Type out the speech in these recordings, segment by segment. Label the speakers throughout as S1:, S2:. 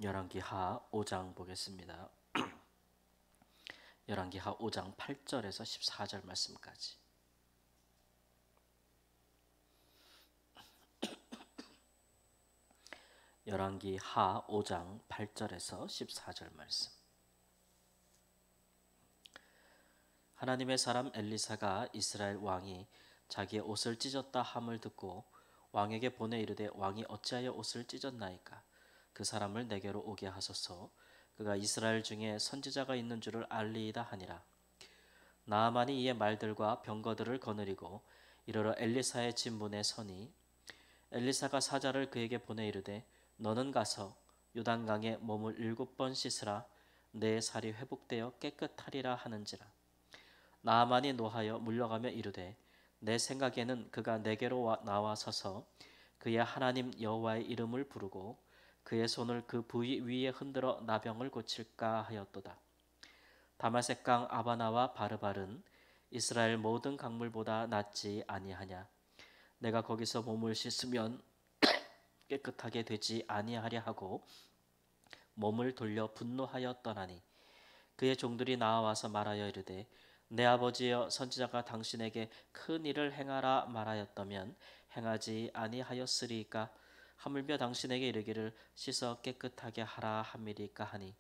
S1: 열왕기하 5장 보겠습니다. 열왕기하 5장 8절에서 14절 말씀까지. 열왕기하 5장 8절에서 14절 말씀. 하나님의 사람 엘리사가 이스라엘 왕이 자기의 옷을 찢었다 함을 듣고 왕에게 보내 이르되 왕이 어찌하여 옷을 찢었나이까? 그 사람을 내게로 오게 하소서. 그가 이스라엘 중에 선지자가 있는 줄을 알리이다 하니라. 나아만이 이에 말들과 병거들을 거느리고 이르러 엘리사의 진문에 서니 엘리사가 사자를 그에게 보내 이르되 너는 가서 요단강에 몸을 7번 씻으라. 내 살이 회복되어 깨끗하리라 하는지라. 나아만이 노하여 물러가며 이르되 내 생각에는 그가 내게로 나와 서서 그의 하나님 여호와의 이름을 부르고 그의 손을 그 부위 위에 흔들어 나병을 고칠까 하였도다. 다마색 강 아바나와 바르발은 이스라엘 모든 강물보다 낫지 아니하냐? 내가 거기서 몸을 씻으면 깨끗하게 되지 아니하랴 하고 몸을 돌려 분노하여 떠나니 그의 종들이 나와서 말하여 이르되 내 아버지여 선지자가 당신에게 큰 일을 행하라 말하였다면 행하지 아니하였으리까? 하물며 당신에게 이르기를 씻어 깨끗하게 하라 함이리까 하니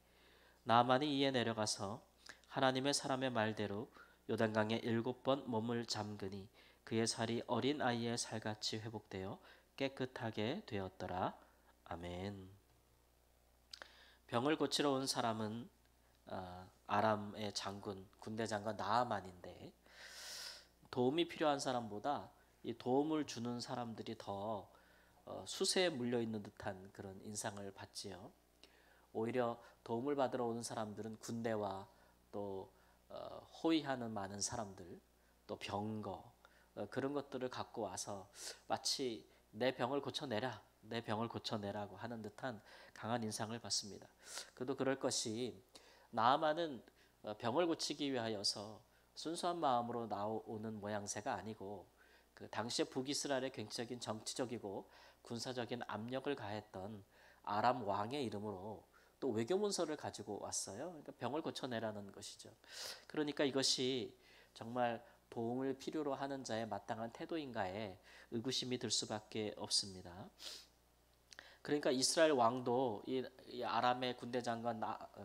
S1: 나아만이 이에 내려가서 하나님의 사람의 말대로 요단강에 7번 몸을 잠그니 그의 살이 어린 아이의 살같이 회복되어 깨끗하게 되었더라. 아멘. 병을 고치러 온 사람은 아람의 장군, 군대 장관 나아만인데 도움이 필요한 사람보다 이 도움을 주는 사람들이 더 수세에 물려 있는 듯한 그런 인상을 받지요. 오히려 도움을 받으러 오는 사람들은 군대와 또 호위하는 많은 사람들, 또 병거 그런 것들을 갖고 와서 마치 내 병을 고쳐내라, 내 병을 고쳐내라고 하는 듯한 강한 인상을 받습니다. 그도 그럴 것이 나아만은 병을 고치기 위하여서 순수한 마음으로 나오는 모양새가 아니고 그 당시에 북이스라엘의 굉장히 정치적이고 군사적인 압력을 가했던 아람 왕의 이름으로 또 외교 문서를 가지고 왔어요. 그러니까 병을 고쳐내라는 것이죠. 그러니까 이것이 정말 도움을 필요로 하는 자의 마땅한 태도인가에 의구심이 들 수밖에 없습니다. 그러니까 이스라엘 왕도 이 아람의 군대 장관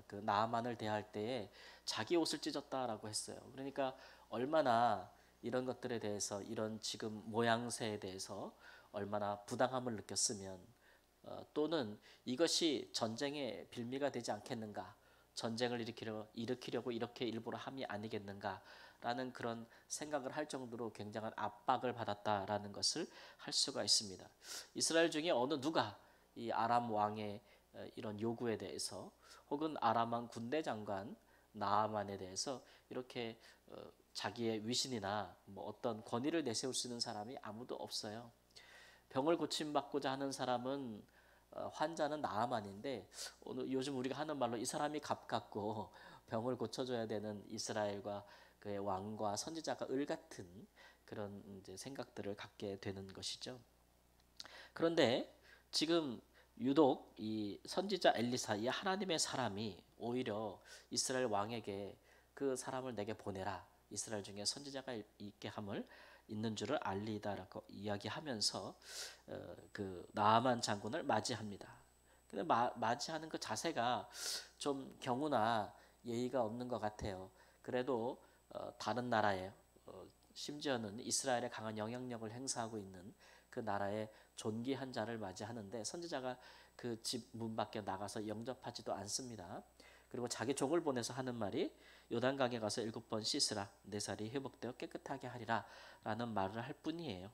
S1: 나아만을 대할 때에 자기 옷을 찢었다라고 했어요. 그러니까 얼마나 이런 것들에 대해서 이런 지금 모양새에 대해서 얼마나 부당함을 느꼈으면 또는 이것이 전쟁의 빌미가 되지 않겠는가, 전쟁을 일으키려고 이렇게 일부러 함이 아니겠는가라는 그런 생각을 할 정도로 굉장한 압박을 받았다라는 것을 할 수가 있습니다. 이스라엘 중에 어느 누가 이 아람 왕의 이런 요구에 대해서 혹은 아람 왕 군대 장관 나아만에 대해서 이렇게 자기의 위신이나 뭐 어떤 권위를 내세울 수 있는 사람이 아무도 없어요. 병을 고침받고자 하는 사람은 환자는 나아만인데 요즘 우리가 하는 말로 이 사람이 갑갑고 병을 고쳐줘야 되는 이스라엘과 그의 왕과 선지자가 을 같은 그런 이제 생각들을 갖게 되는 것이죠. 그런데 지금 유독 이 선지자 엘리사, 이 하나님의 사람이 오히려 이스라엘 왕에게 그 사람을 내게 보내라, 이스라엘 중에 선지자가 있게 함을 있는 줄을 알리다라고 이야기하면서 그 나아만 장군을 맞이합니다. 근데 맞이하는 그 자세가 좀 경우나 예의가 없는 것 같아요. 그래도 다른 나라에 심지어는 이스라엘에 강한 영향력을 행사하고 있는 그 나라의 존귀한 자를 맞이하는데 선지자가 그 집 문 밖에 나가서 영접하지도 않습니다. 그리고 자기 종을 보내서 하는 말이 요단강에 가서 7번 씻으라, 내 살이 회복되어 깨끗하게 하리라 라는 말을 할 뿐이에요.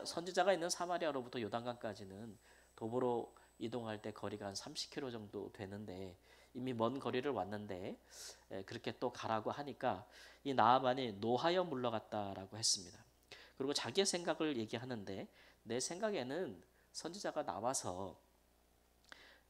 S1: 선지자가 있는 사마리아로부터 요단강까지는 도보로 이동할 때 거리가 한 30km 정도 되는데 이미 먼 거리를 왔는데 그렇게 또 가라고 하니까 이 나아만이 노하여 물러갔다라고 했습니다. 그리고 자기의 생각을 얘기하는데 내 생각에는 선지자가 나와서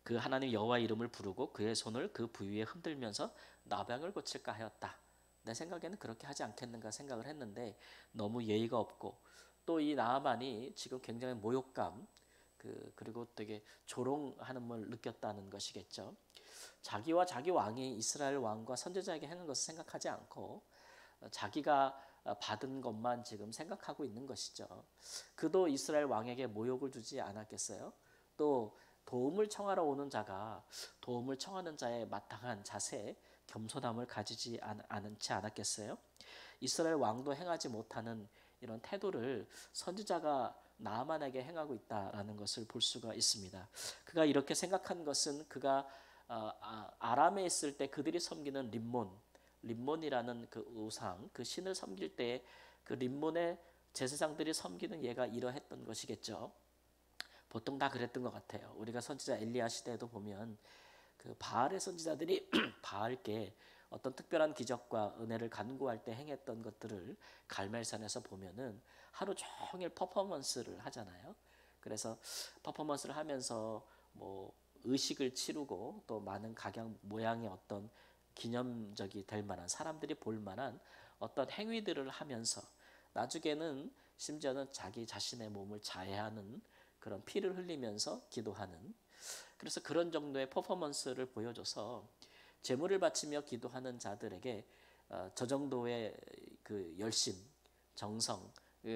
S1: 그 하나님 여호와 이름을 부르고 그의 손을 그 부위에 흔들면서 나병을 고칠까 하였다. 내 생각에는 그렇게 하지 않겠는가 생각을 했는데 너무 예의가 없고 또 이 나아만이 지금 굉장히 모욕감, 그리고 되게 조롱하는 걸 느꼈다는 것이겠죠. 자기와 자기 왕이 이스라엘 왕과 선지자에게 행한 것을 생각하지 않고 자기가 받은 것만 지금 생각하고 있는 것이죠. 그도 이스라엘 왕에게 모욕을 주지 않았겠어요? 또 도움을 청하러 오는 자가 도움을 청하는 자의 마땅한 자세, 겸손함을 가지지 않지 않았겠어요? 이스라엘 왕도 행하지 못하는 이런 태도를 선지자가 나아만에게 행하고 있다라는 것을 볼 수가 있습니다. 그가 이렇게 생각한 것은 그가 아람에 있을 때 그들이 섬기는 림몬이라는 그 우상, 그 신을 섬길 때 그 림몬의 제사장들이 섬기는 예가 이러했던 것이겠죠. 보통 다 그랬던 것 같아요. 우리가 선지자 엘리야 시대에도 보면 그 바알의 선지자들이 바알께 어떤 특별한 기적과 은혜를 간구할 때 행했던 것들을 갈멜산에서 보면은 하루 종일 퍼포먼스를 하잖아요. 그래서 퍼포먼스를 하면서 뭐 의식을 치르고 또 많은 각양 모양의 어떤 기념적이 될 만한 사람들이 볼 만한 어떤 행위들을 하면서 나중에는 심지어는 자기 자신의 몸을 자해하는 그런 피를 흘리면서 기도하는, 그래서 그런 정도의 퍼포먼스를 보여줘서 제물을 바치며 기도하는 자들에게 저 정도의 그 열심, 정성,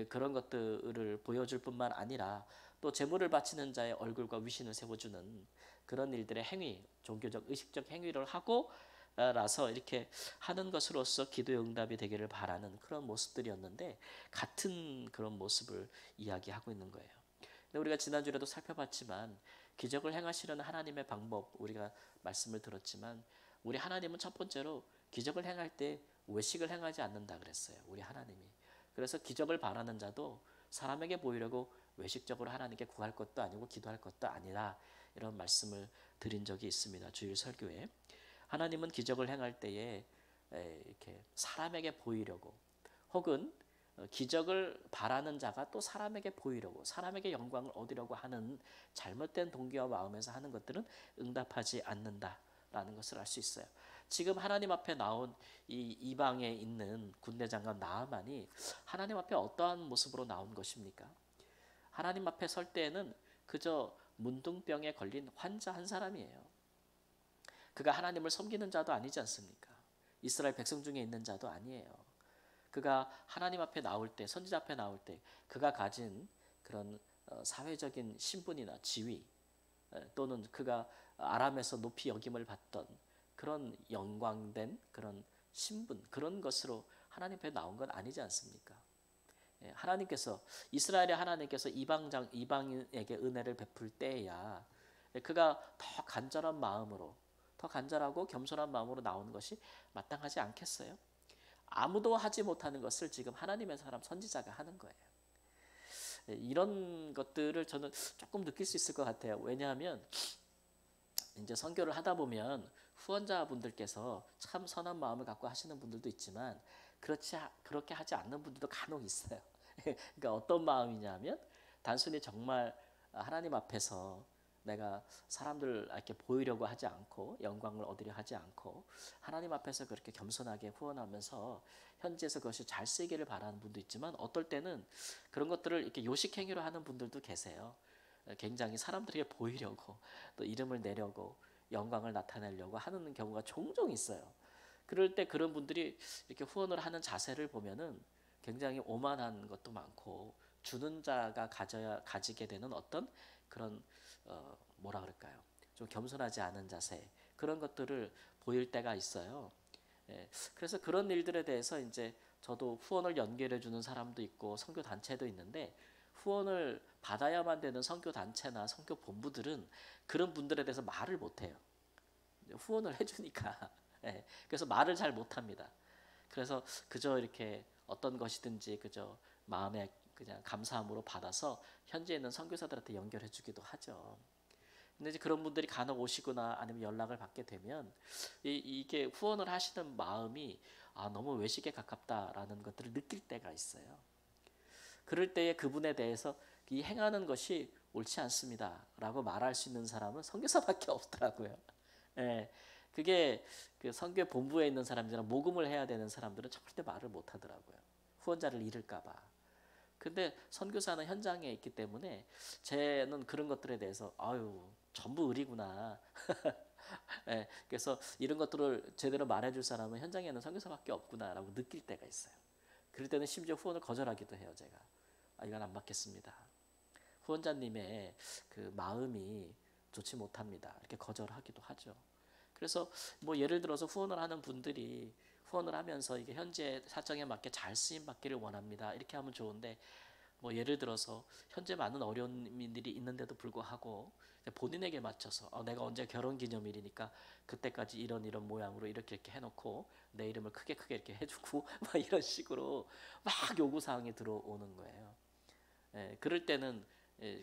S1: 그런 것들을 보여줄 뿐만 아니라 또 제물을 바치는 자의 얼굴과 위신을 세워주는 그런 일들의 행위, 종교적 의식적 행위를 하고 라서 이렇게 하는 것으로서 기도의 응답이 되기를 바라는 그런 모습들이었는데, 같은 그런 모습을 이야기하고 있는 거예요. 근데 우리가 지난주에도 살펴봤지만 기적을 행하시는 하나님의 방법, 우리가 말씀을 들었지만 우리 하나님은 첫 번째로 기적을 행할 때 외식을 행하지 않는다 그랬어요. 우리 하나님이. 그래서 기적을 바라는 자도 사람에게 보이려고 외식적으로 하나님께 구할 것도 아니고 기도할 것도 아니라, 이런 말씀을 드린 적이 있습니다. 주일 설교에. 하나님은 기적을 행할 때에 이렇게 사람에게 보이려고, 혹은 기적을 바라는 자가 또 사람에게 보이려고, 사람에게 영광을 얻으려고 하는 잘못된 동기와 마음에서 하는 것들은 응답하지 않는다라는 것을 알 수 있어요. 지금 하나님 앞에 나온 이 이방에 있는 군대 장관 나아만이 하나님 앞에 어떠한 모습으로 나온 것입니까? 하나님 앞에 설 때에는 그저 문둥병에 걸린 환자 한 사람이에요. 그가 하나님을 섬기는 자도 아니지 않습니까? 이스라엘 백성 중에 있는 자도 아니에요. 그가 하나님 앞에 나올 때, 선지자 앞에 나올 때 그가 가진 그런 사회적인 신분이나 지위, 또는 그가 아람에서 높이 여김을 받던 그런 영광된 그런 신분, 그런 것으로 하나님 앞에 나온 건 아니지 않습니까? 하나님께서, 이스라엘의 하나님께서 이방인에게 은혜를 베풀 때야 그가 더 간절한 마음으로, 더 간절하고 겸손한 마음으로 나오는 것이 마땅하지 않겠어요? 아무도 하지 못하는 것을 지금 하나님의 사람 선지자가 하는 거예요. 이런 것들을 저는 조금 느낄 수 있을 것 같아요. 왜냐하면 이제 선교를 하다 보면 후원자분들께서 참 선한 마음을 갖고 하시는 분들도 있지만 그렇게 하지 않는 분들도 간혹 있어요. 그러니까 어떤 마음이냐면 단순히 정말 하나님 앞에서 내가 사람들 이렇게 보이려고 하지 않고 영광을 얻으려 하지 않고 하나님 앞에서 그렇게 겸손하게 후원하면서 현지에서 그것이 잘 쓰이기를 바라는 분도 있지만, 어떨 때는 그런 것들을 이렇게 요식 행위로 하는 분들도 계세요. 굉장히 사람들에게 보이려고 또 이름을 내려고 영광을 나타내려고 하는 경우가 종종 있어요. 그럴 때 그런 분들이 이렇게 후원을 하는 자세를 보면은 굉장히 오만한 것도 많고, 주는 자가 가지게 되는 어떤 그런 뭐라 그럴까요? 좀 겸손하지 않은 자세, 그런 것들을 보일 때가 있어요. 그래서 그런 일들에 대해서 이제 저도 후원을 연결해 주는 사람도 있고 선교 단체도 있는데, 후원을 받아야만 되는 선교 단체나 선교 본부들은 그런 분들에 대해서 말을 못 해요. 후원을 해주니까. 그래서 말을 잘 못합니다. 그래서 그저 이렇게 어떤 것이든지 그저 마음에 그냥 감사함으로 받아서 현지에 있는 선교사들한테 연결해 주기도 하죠. 근데 이제 그런 분들이 간혹 오시거나 아니면 연락을 받게 되면 이게 후원을 하시는 마음이 너무 외식에 가깝다라는 것들을 느낄 때가 있어요. 그럴 때에 그분에 대해서 이 행하는 것이 옳지 않습니다라고 말할 수 있는 사람은 선교사밖에 없더라고요. 그게 그 선교 본부에 있는 사람들이나 모금을 해야 되는 사람들은 절대 말을 못 하더라고요. 후원자를 잃을까 봐. 근데 선교사는 현장에 있기 때문에 쟤는 그런 것들에 대해서 아유 전부 의리구나. 예, 그래서 이런 것들을 제대로 말해줄 사람은 현장에는 선교사밖에 없구나라고 느낄 때가 있어요. 그럴 때는 심지어 후원을 거절하기도 해요. 제가 이건 안 받겠습니다. 후원자님의 그 마음이 좋지 못합니다. 이렇게 거절하기도 하죠. 그래서 뭐 예를 들어서 후원을 하는 분들이 후원을 하면서 이게 현재 사정에 맞게 잘 쓰임 받기를 원합니다. 이렇게 하면 좋은데 뭐 예를 들어서 현재 많은 어려움들이 있는데도 불구하고 본인에게 맞춰서 내가 언제 결혼기념일이니까 그때까지 이런 모양으로 이렇게 해놓고 내 이름을 크게 이렇게 해주고 막 이런 식으로 막 요구사항이 들어오는 거예요. 그럴 때는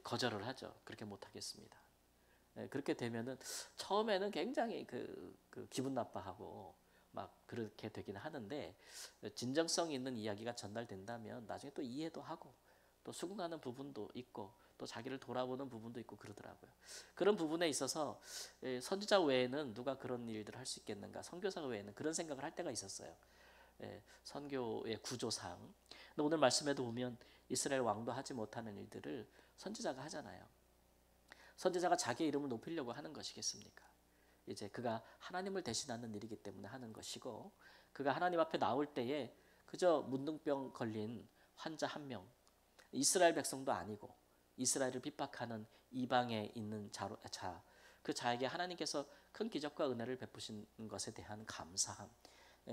S1: 거절을 하죠. 그렇게 못하겠습니다. 그렇게 되면은 처음에는 굉장히 그 기분 나빠하고 막 그렇게 되긴 하는데 진정성 있는 이야기가 전달된다면 나중에 또 이해도 하고 또 수긍하는 부분도 있고 또 자기를 돌아보는 부분도 있고 그러더라고요. 그런 부분에 있어서 선지자 외에는 누가 그런 일들을 할 수 있겠는가? 선교사 외에는 그런 생각을 할 때가 있었어요. 선교의 구조상. 근데 오늘 말씀에도 보면 이스라엘 왕도 하지 못하는 일들을 선지자가 하잖아요. 선지자가 자기 이름을 높이려고 하는 것이겠습니까? 이제 그가 하나님을 대신하는 일이기 때문에 하는 것이고 그가 하나님 앞에 나올 때에 그저 문둥병 걸린 환자 한 명, 이스라엘 백성도 아니고 이스라엘을 핍박하는 이방에 있는 그 자에게 하나님께서 큰 기적과 은혜를 베푸신 것에 대한 감사함,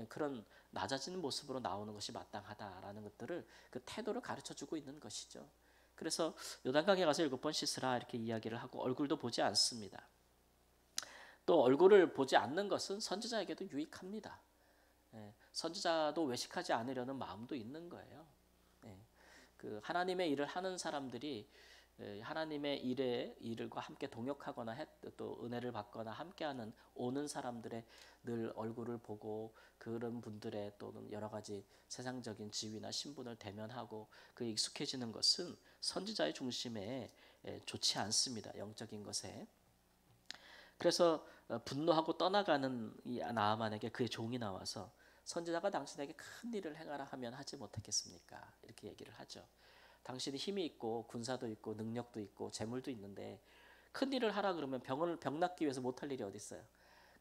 S1: 그런 낮아지는 모습으로 나오는 것이 마땅하다라는 것들을 그 태도를 가르쳐주고 있는 것이죠. 그래서 요단강에 가서 7번 씻으라 이렇게 이야기를 하고 얼굴도 보지 않습니다. 또 얼굴을 보지 않는 것은 선지자에게도 유익합니다. 선지자도 외식하지 않으려는 마음도 있는 거예요. 그 하나님의 일을 하는 사람들이 하나님의 일과 함께 동역하거나 또 은혜를 받거나 함께하는 오는 사람들의 늘 얼굴을 보고 그런 분들의 또는 여러 가지 세상적인 지위나 신분을 대면하고 그 익숙해지는 것은 선지자의 중심에 좋지 않습니다. 영적인 것에. 그래서 분노하고 떠나가는 이 나아만에게 그의 종이 나와서 선지자가 당신에게 큰 일을 행하라 하면 하지 못하겠습니까? 이렇게 얘기를 하죠. 당신이 힘이 있고 군사도 있고 능력도 있고 재물도 있는데 큰 일을 하라 그러면 병 낫기 위해서 못할 일이 어디 있어요?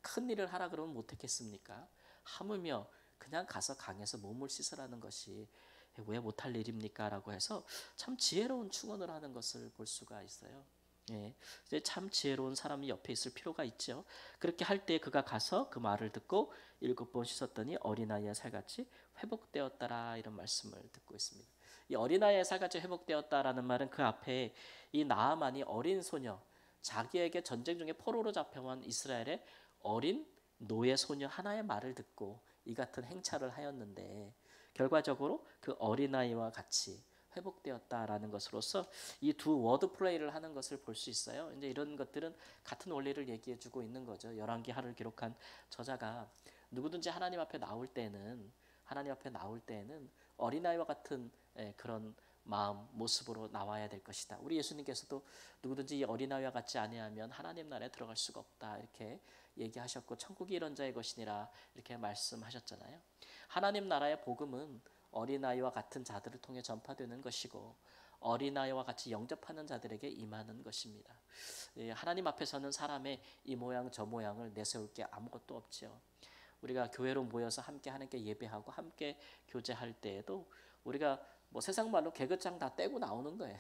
S1: 큰 일을 하라 그러면 못했겠습니까? 하물며 그냥 가서 강에서 몸을 씻으라는 것이 왜 못할 일입니까? 라고 해서 참 지혜로운 충언을 하는 것을 볼 수가 있어요. 이제 참 지혜로운 사람이 옆에 있을 필요가 있죠. 그렇게 할 때 그가 가서 그 말을 듣고 7번 씻었더니 어린아이의 살같이 회복되었다라 이런 말씀을 듣고 있습니다. 이 어린아이의 살같이 회복되었다라는 말은 그 앞에 이 나아만이 어린 소녀, 자기에게 전쟁 중에 포로로 잡혀간 이스라엘의 어린 노예 소녀 하나의 말을 듣고 이 같은 행차를 하였는데 결과적으로 그 어린아이와 같이 회복되었다라는 것으로서 이 두 워드 플레이를 하는 것을 볼 수 있어요. 이제 이런 것들은 같은 원리를 얘기해 주고 있는 거죠. 열왕기하를 기록한 저자가 누구든지 하나님 앞에 나올 때에는 어린아이와 같은 그런 마음 모습으로 나와야 될 것이다. 우리 예수님께서도 누구든지 이 어린아이와 같지 아니하면 하나님 나라에 들어갈 수가 없다 이렇게 얘기하셨고 천국이 이런 자의 것이니라 이렇게 말씀하셨잖아요. 하나님 나라의 복음은 어린아이와 같은 자들을 통해 전파되는 것이고 어린아이와 같이 영접하는 자들에게 임하는 것입니다. 하나님 앞에서는 사람의 이 모양 저 모양을 내세울 게 아무것도 없죠. 우리가 교회로 모여서 함께 하나님께 예배하고 함께 교제할 때에도 우리가 뭐 세상 말로 개그장 다 떼고 나오는 거예요.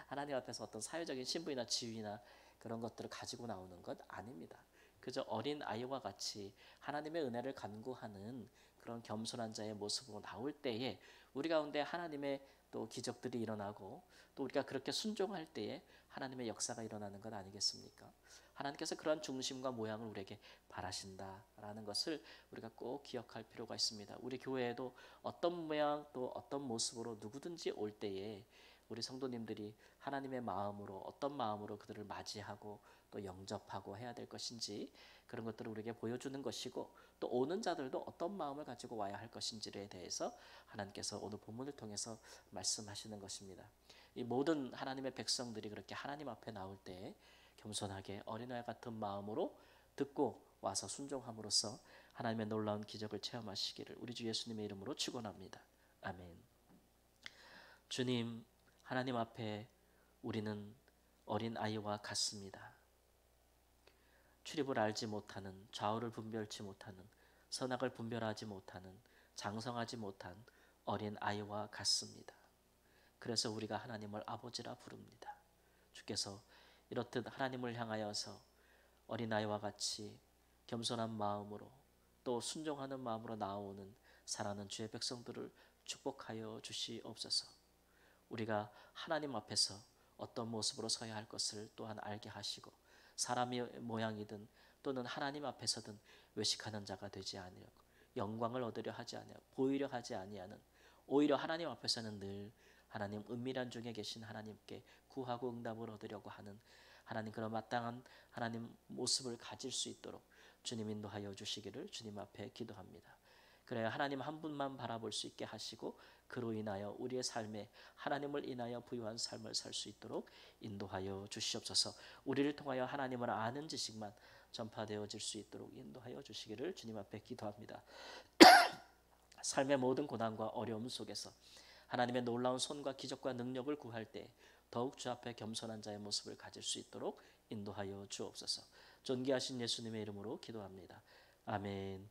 S1: 하나님 앞에서 어떤 사회적인 신분이나 지위나 그런 것들을 가지고 나오는 것 아닙니다. 그저 어린 아이와 같이 하나님의 은혜를 간구하는 그런 겸손한 자의 모습으로 나올 때에 우리 가운데 하나님의 또 기적들이 일어나고 또 우리가 그렇게 순종할 때에 하나님의 역사가 일어나는 것 아니겠습니까? 하나님께서 그런 중심과 모양을 우리에게 바라신다라는 것을 우리가 꼭 기억할 필요가 있습니다. 우리 교회에도 어떤 모양 또 어떤 모습으로 누구든지 올 때에 우리 성도님들이 하나님의 마음으로 어떤 마음으로 그들을 맞이하고 또 영접하고 해야 될 것인지 그런 것들을 우리에게 보여주는 것이고 또 오는 자들도 어떤 마음을 가지고 와야 할 것인지에 대해서 하나님께서 오늘 본문을 통해서 말씀하시는 것입니다. 이 모든 하나님의 백성들이 그렇게 하나님 앞에 나올 때 겸손하게 어린아이 같은 마음으로 듣고 와서 순종함으로써 하나님의 놀라운 기적을 체험하시기를 우리 주 예수님의 이름으로 축원합니다. 아멘. 주님, 하나님 앞에 우리는 어린 아이와 같습니다. 출입을 알지 못하는, 좌우를 분별치 못하는, 선악을 분별하지 못하는, 장성하지 못한 어린 아이와 같습니다. 그래서 우리가 하나님을 아버지라 부릅니다. 주께서 이렇듯 하나님을 향하여서 어린아이와 같이 겸손한 마음으로 또 순종하는 마음으로 나오는 사랑하는 주의 백성들을 축복하여 주시옵소서. 우리가 하나님 앞에서 어떤 모습으로 서야 할 것을 또한 알게 하시고 사람의 모양이든 또는 하나님 앞에서든 외식하는 자가 되지 아니하고 영광을 얻으려 하지 아니하고 보이려 하지 아니하는, 오히려 하나님 앞에서는 늘 하나님 은밀한 중에 계신 하나님께 구하고 응답을 얻으려고 하는 하나님, 그런 마땅한 하나님 모습을 가질 수 있도록 주님 인도하여 주시기를 주님 앞에 기도합니다. 그래야 하나님 한 분만 바라볼 수 있게 하시고 그로 인하여 우리의 삶에 하나님을 인하여 부유한 삶을 살 수 있도록 인도하여 주시옵소서. 우리를 통하여 하나님을 아는 지식만 전파되어질 수 있도록 인도하여 주시기를 주님 앞에 기도합니다. 삶의 모든 고난과 어려움 속에서 하나님의 놀라운 손과 기적과 능력을 구할 때 더욱 주 앞에 겸손한 자의 모습을 가질 수 있도록 인도하여 주옵소서. 존귀하신 예수님의 이름으로 기도합니다. 아멘.